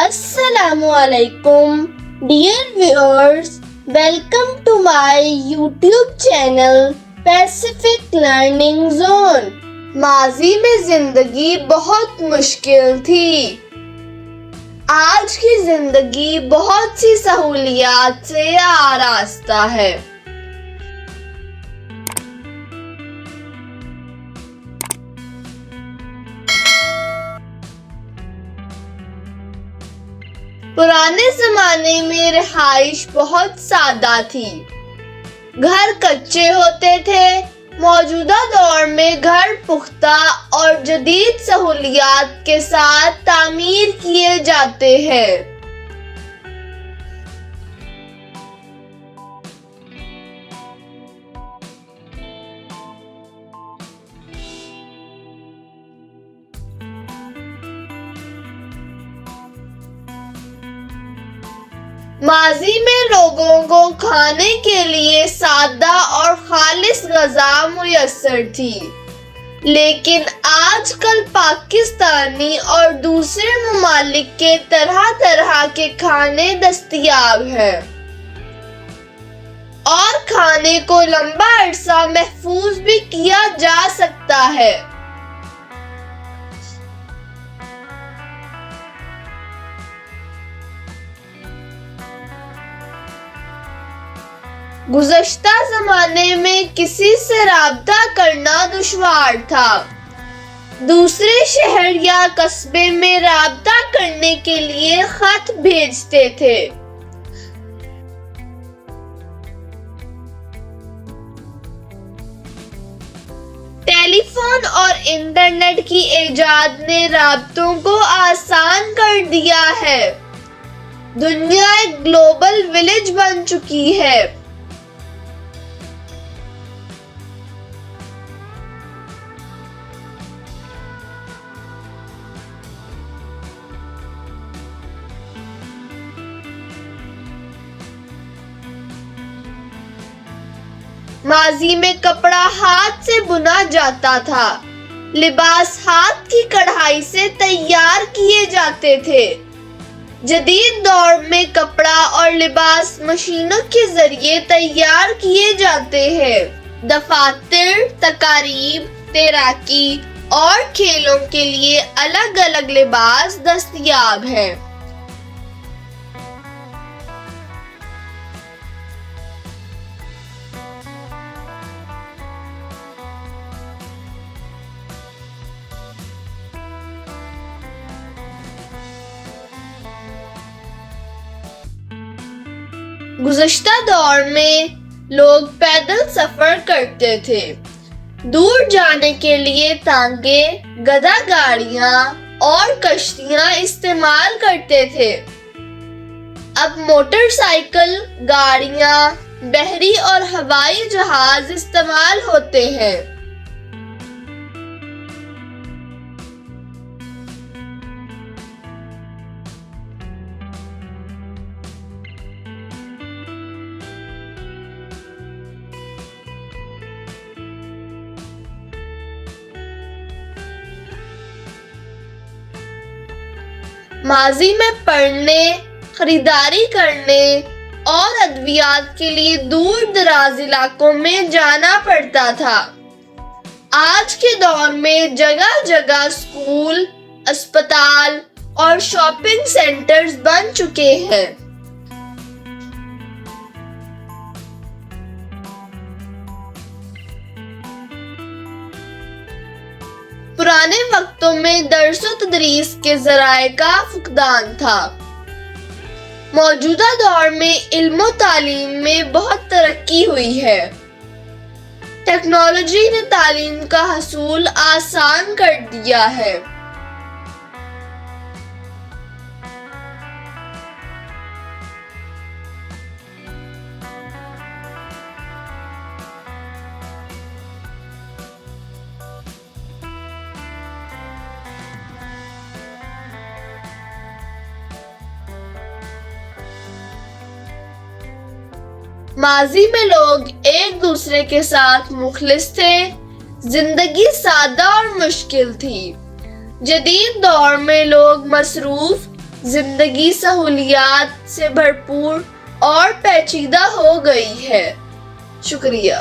Assalamu alaikum, dear viewers. Welcome to my YouTube channel Pacific Learning Zone. ماضی میں زندگی بہت مشکل تھی. آج کی زندگی بہت سی سہولیات سے آراستہ ہے. پرانے زمانے میں رہائش بہت سادہ تھی. گھر کچے ہوتے تھے. موجودہ دور میں گھر پختہ اور جدید سہولیات کے ساتھ تعمیر کیے جاتے ہیں. ماضی میں لوگوں کو کھانے کے لیے سادہ اور خالص غذا میسر تھی، لیکن آج کل پاکستانی اور دوسرے ممالک کے طرح طرح کے کھانے دستیاب ہیں اور کھانے کو لمبا عرصہ محفوظ بھی کیا جا سکتا ہے. گزشتہ زمانے میں کسی سے رابطہ کرنا دشوار تھا. دوسرے شہر یا قصبے میں رابطہ کرنے کے لیے خط بھیجتے تھے. ٹیلی فون اور انٹرنیٹ کی ایجاد نے رابطوں کو آسان کر دیا ہے. دنیا ایک گلوبل ولیج بن چکی ہے. ماضی میں کپڑا ہاتھ سے بنا جاتا تھا. لباس ہاتھ کی کڑھائی سے تیار کیے جاتے تھے. جدید دور میں کپڑا اور لباس مشینوں کے ذریعے تیار کیے جاتے ہیں. دفاتر، تقاریب، تیراکی اور کھیلوں کے لیے الگ الگ لباس دستیاب ہیں. گزشتہ دور میں لوگ پیدل سفر کرتے تھے. دور جانے کے لیے تانگے، گدا گاڑیاں اور کشتیاں استعمال کرتے تھے. اب موٹر سائیکل، گاڑیاں، بحری اور ہوائی جہاز استعمال ہوتے ہیں. ماضی میں پڑھنے، خریداری کرنے اور ادویات کے لیے دور دراز علاقوں میں جانا پڑتا تھا. آج کے دور میں جگہ جگہ اسکول، اسپتال اور شاپنگ سینٹرز بن چکے ہیں. پرانے وقتوں میں درس و تدریس کے ذرائع کا فقدان تھا. موجودہ دور میں علم و تعلیم میں بہت ترقی ہوئی ہے. ٹیکنالوجی نے تعلیم کا حصول آسان کر دیا ہے. ماضی میں لوگ ایک دوسرے کے ساتھ مخلص تھے. زندگی سادہ اور مشکل تھی. جدید دور میں لوگ مصروف زندگی سہولیات سے بھرپور اور پیچیدہ ہو گئی ہے۔ شکریہ۔